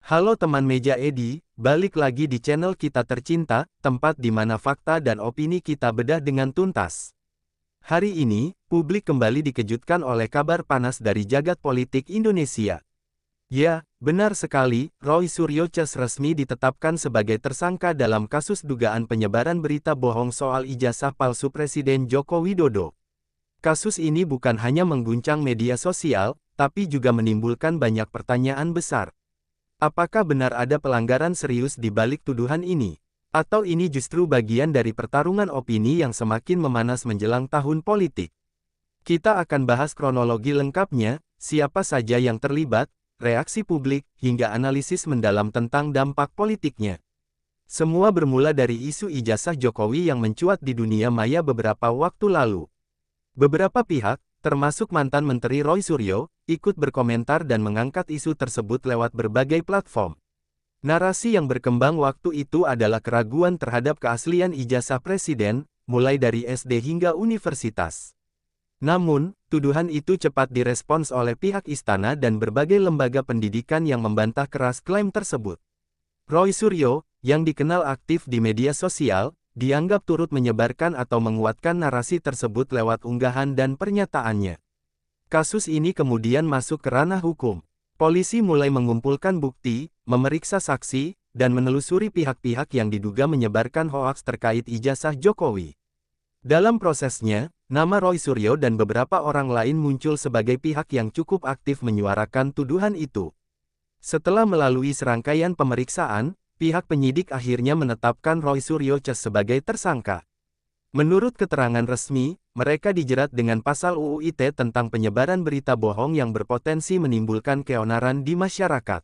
Halo teman meja Edi, balik lagi di channel kita tercinta, tempat di mana fakta dan opini kita bedah dengan tuntas. Hari ini, publik kembali dikejutkan oleh kabar panas dari jagat politik Indonesia. Ya, benar sekali, Roy Suryo resmi ditetapkan sebagai tersangka dalam kasus dugaan penyebaran berita bohong soal ijazah palsu Presiden Joko Widodo. Kasus ini bukan hanya mengguncang media sosial, tapi juga menimbulkan banyak pertanyaan besar. Apakah benar ada pelanggaran serius di balik tuduhan ini? Atau ini justru bagian dari pertarungan opini yang semakin memanas menjelang tahun politik? Kita akan bahas kronologi lengkapnya, siapa saja yang terlibat, reaksi publik, hingga analisis mendalam tentang dampak politiknya. Semua bermula dari isu ijazah Jokowi yang mencuat di dunia maya beberapa waktu lalu. Beberapa pihak, termasuk mantan Menteri Roy Suryo, ikut berkomentar dan mengangkat isu tersebut lewat berbagai platform. Narasi yang berkembang waktu itu adalah keraguan terhadap keaslian ijazah presiden, mulai dari SD hingga universitas. Namun, tuduhan itu cepat direspons oleh pihak istana dan berbagai lembaga pendidikan yang membantah keras klaim tersebut. Roy Suryo, yang dikenal aktif di media sosial, dianggap turut menyebarkan atau menguatkan narasi tersebut lewat unggahan dan pernyataannya. Kasus ini kemudian masuk ke ranah hukum. Polisi mulai mengumpulkan bukti, memeriksa saksi, dan menelusuri pihak-pihak yang diduga menyebarkan hoaks terkait ijazah Jokowi. Dalam prosesnya, nama Roy Suryo dan beberapa orang lain muncul sebagai pihak yang cukup aktif menyuarakan tuduhan itu. Setelah melalui serangkaian pemeriksaan, pihak penyidik akhirnya menetapkan Roy Suryo sebagai tersangka. Menurut keterangan resmi, mereka dijerat dengan pasal UU ITE tentang penyebaran berita bohong yang berpotensi menimbulkan keonaran di masyarakat.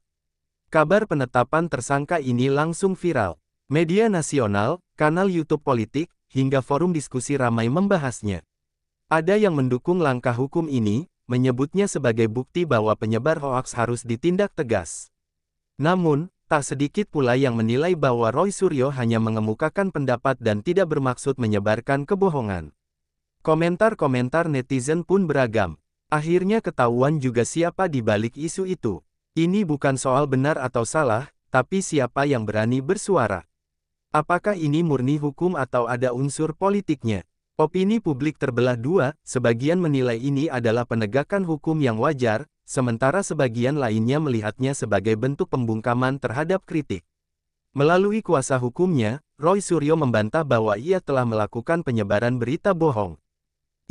Kabar penetapan tersangka ini langsung viral. Media nasional, kanal YouTube politik, hingga forum diskusi ramai membahasnya. Ada yang mendukung langkah hukum ini, menyebutnya sebagai bukti bahwa penyebar hoaks harus ditindak tegas. Namun, tak sedikit pula yang menilai bahwa Roy Suryo hanya mengemukakan pendapat dan tidak bermaksud menyebarkan kebohongan. Komentar-komentar netizen pun beragam. Akhirnya ketahuan juga siapa di balik isu itu. Ini bukan soal benar atau salah, tapi siapa yang berani bersuara. Apakah ini murni hukum atau ada unsur politiknya? Opini publik terbelah dua, sebagian menilai ini adalah penegakan hukum yang wajar, sementara sebagian lainnya melihatnya sebagai bentuk pembungkaman terhadap kritik. Melalui kuasa hukumnya, Roy Suryo membantah bahwa ia telah melakukan penyebaran berita bohong.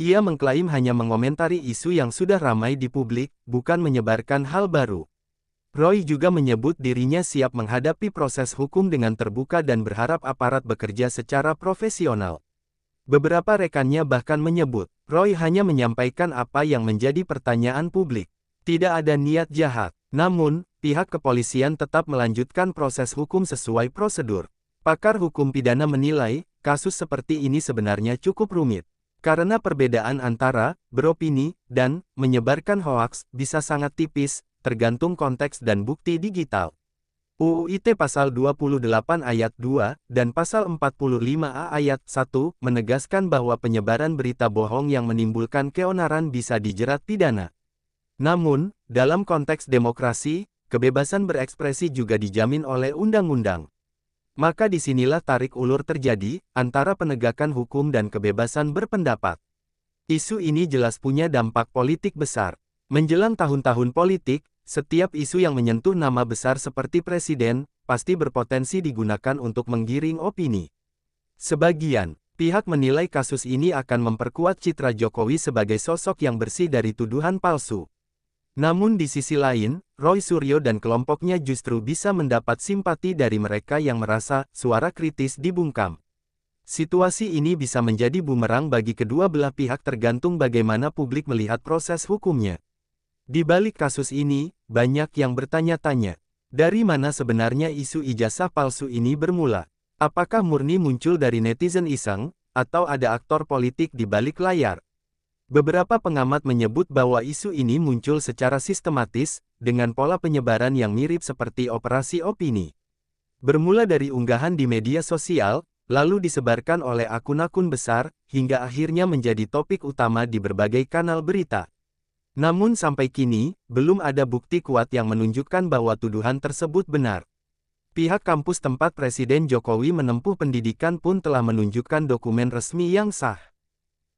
Ia mengklaim hanya mengomentari isu yang sudah ramai di publik, bukan menyebarkan hal baru. Roy juga menyebut dirinya siap menghadapi proses hukum dengan terbuka dan berharap aparat bekerja secara profesional. Beberapa rekannya bahkan menyebut, Roy hanya menyampaikan apa yang menjadi pertanyaan publik. Tidak ada niat jahat. Namun, pihak kepolisian tetap melanjutkan proses hukum sesuai prosedur. Pakar hukum pidana menilai, kasus seperti ini sebenarnya cukup rumit. Karena perbedaan antara beropini dan menyebarkan hoaks bisa sangat tipis, tergantung konteks dan bukti digital. UU ITE Pasal 28 Ayat 2 dan Pasal 45A Ayat 1 menegaskan bahwa penyebaran berita bohong yang menimbulkan keonaran bisa dijerat pidana. Namun, dalam konteks demokrasi, kebebasan berekspresi juga dijamin oleh undang-undang. Maka disinilah tarik ulur terjadi, antara penegakan hukum dan kebebasan berpendapat. Isu ini jelas punya dampak politik besar. Menjelang tahun-tahun politik, setiap isu yang menyentuh nama besar seperti presiden, pasti berpotensi digunakan untuk menggiring opini. Sebagian pihak menilai kasus ini akan memperkuat citra Jokowi sebagai sosok yang bersih dari tuduhan palsu. Namun di sisi lain, Roy Suryo dan kelompoknya justru bisa mendapat simpati dari mereka yang merasa suara kritis dibungkam. Situasi ini bisa menjadi bumerang bagi kedua belah pihak tergantung bagaimana publik melihat proses hukumnya. Di balik kasus ini, banyak yang bertanya-tanya, dari mana sebenarnya isu ijazah palsu ini bermula? Apakah murni muncul dari netizen iseng, atau ada aktor politik di balik layar? Beberapa pengamat menyebut bahwa isu ini muncul secara sistematis, dengan pola penyebaran yang mirip seperti operasi opini. Bermula dari unggahan di media sosial, lalu disebarkan oleh akun-akun besar, hingga akhirnya menjadi topik utama di berbagai kanal berita. Namun sampai kini, belum ada bukti kuat yang menunjukkan bahwa tuduhan tersebut benar. Pihak kampus tempat Presiden Jokowi menempuh pendidikan pun telah menunjukkan dokumen resmi yang sah.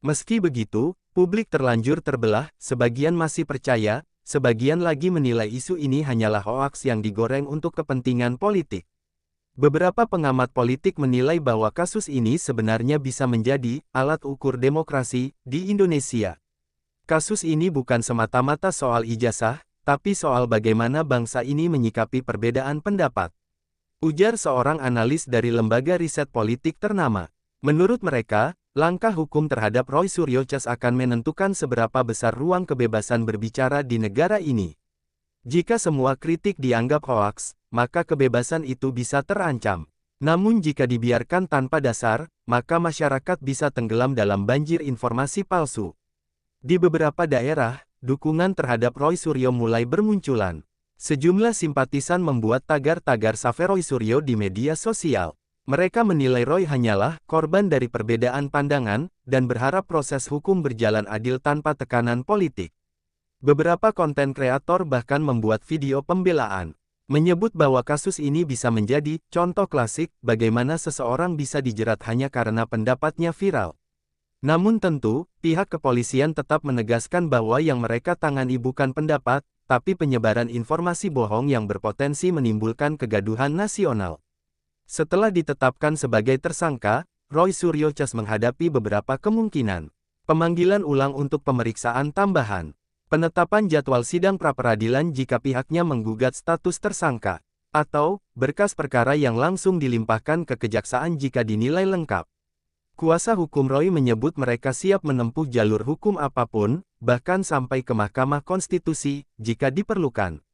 Meski begitu, publik terlanjur terbelah, sebagian masih percaya, sebagian lagi menilai isu ini hanyalah hoaks yang digoreng untuk kepentingan politik. Beberapa pengamat politik menilai bahwa kasus ini sebenarnya bisa menjadi alat ukur demokrasi di Indonesia. Kasus ini bukan semata-mata soal ijazah, tapi soal bagaimana bangsa ini menyikapi perbedaan pendapat. Ujar seorang analis dari lembaga riset politik ternama. Menurut mereka, langkah hukum terhadap Roy Suryo Cas akan menentukan seberapa besar ruang kebebasan berbicara di negara ini. Jika semua kritik dianggap hoaks, maka kebebasan itu bisa terancam. Namun jika dibiarkan tanpa dasar, maka masyarakat bisa tenggelam dalam banjir informasi palsu. Di beberapa daerah, dukungan terhadap Roy Suryo mulai bermunculan. Sejumlah simpatisan membuat tagar-tagar save Roy Suryo di media sosial. Mereka menilai Roy hanyalah korban dari perbedaan pandangan, dan berharap proses hukum berjalan adil tanpa tekanan politik. Beberapa konten kreator bahkan membuat video pembelaan, menyebut bahwa kasus ini bisa menjadi contoh klasik bagaimana seseorang bisa dijerat hanya karena pendapatnya viral. Namun tentu, pihak kepolisian tetap menegaskan bahwa yang mereka tangani bukan pendapat, tapi penyebaran informasi bohong yang berpotensi menimbulkan kegaduhan nasional. Setelah ditetapkan sebagai tersangka, Roy Suryo Cas menghadapi beberapa kemungkinan. Pemanggilan ulang untuk pemeriksaan tambahan. Penetapan jadwal sidang pra-peradilan jika pihaknya menggugat status tersangka. Atau, berkas perkara yang langsung dilimpahkan ke kejaksaan jika dinilai lengkap. Kuasa hukum Roy menyebut mereka siap menempuh jalur hukum apapun, bahkan sampai ke Mahkamah Konstitusi, jika diperlukan.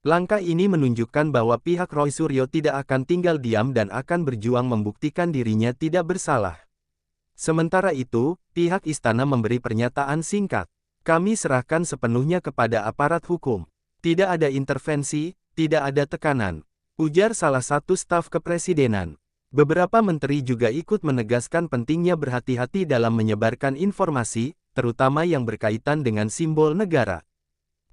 Langkah ini menunjukkan bahwa pihak Roy Suryo tidak akan tinggal diam dan akan berjuang membuktikan dirinya tidak bersalah. Sementara itu, pihak istana memberi pernyataan singkat. Kami serahkan sepenuhnya kepada aparat hukum. Tidak ada intervensi, tidak ada tekanan, ujar salah satu staf kepresidenan. Beberapa menteri juga ikut menegaskan pentingnya berhati-hati dalam menyebarkan informasi, terutama yang berkaitan dengan simbol negara.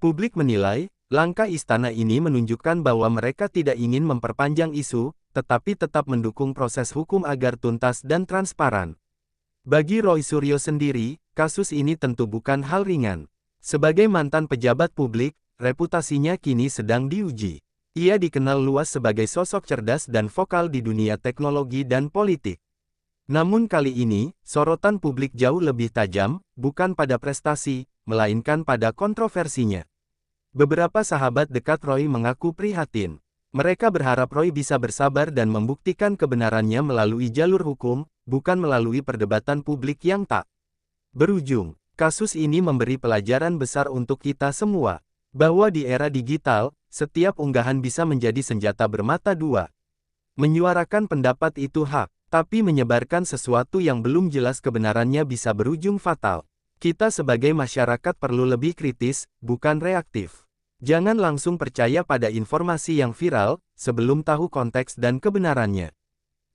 Publik menilai, langkah istana ini menunjukkan bahwa mereka tidak ingin memperpanjang isu, tetapi tetap mendukung proses hukum agar tuntas dan transparan. Bagi Roy Suryo sendiri, kasus ini tentu bukan hal ringan. Sebagai mantan pejabat publik, reputasinya kini sedang diuji. Ia dikenal luas sebagai sosok cerdas dan vokal di dunia teknologi dan politik. Namun kali ini, sorotan publik jauh lebih tajam, bukan pada prestasi, melainkan pada kontroversinya. Beberapa sahabat dekat Roy mengaku prihatin. Mereka berharap Roy bisa bersabar dan membuktikan kebenarannya melalui jalur hukum, bukan melalui perdebatan publik yang tak berujung. Kasus ini memberi pelajaran besar untuk kita semua, bahwa di era digital, setiap unggahan bisa menjadi senjata bermata dua. Menyuarakan pendapat itu hak, tapi menyebarkan sesuatu yang belum jelas kebenarannya bisa berujung fatal. Kita sebagai masyarakat perlu lebih kritis, bukan reaktif. Jangan langsung percaya pada informasi yang viral, sebelum tahu konteks dan kebenarannya.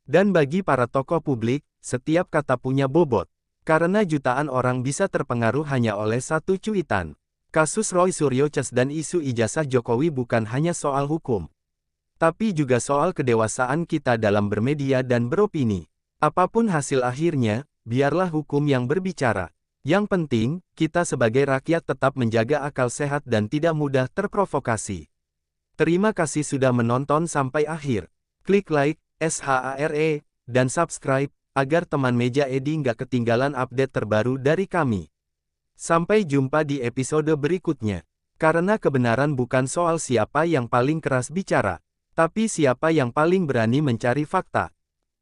Dan bagi para tokoh publik, setiap kata punya bobot. Karena jutaan orang bisa terpengaruh hanya oleh satu cuitan. Kasus Roy Suryo Cas dan isu ijazah Jokowi bukan hanya soal hukum, tapi juga soal kedewasaan kita dalam bermedia dan beropini. Apapun hasil akhirnya, biarlah hukum yang berbicara. Yang penting, kita sebagai rakyat tetap menjaga akal sehat dan tidak mudah terprovokasi. Terima kasih sudah menonton sampai akhir. Klik like, share, dan subscribe, agar teman Meja Edi nggak ketinggalan update terbaru dari kami. Sampai jumpa di episode berikutnya. Karena kebenaran bukan soal siapa yang paling keras bicara, tapi siapa yang paling berani mencari fakta.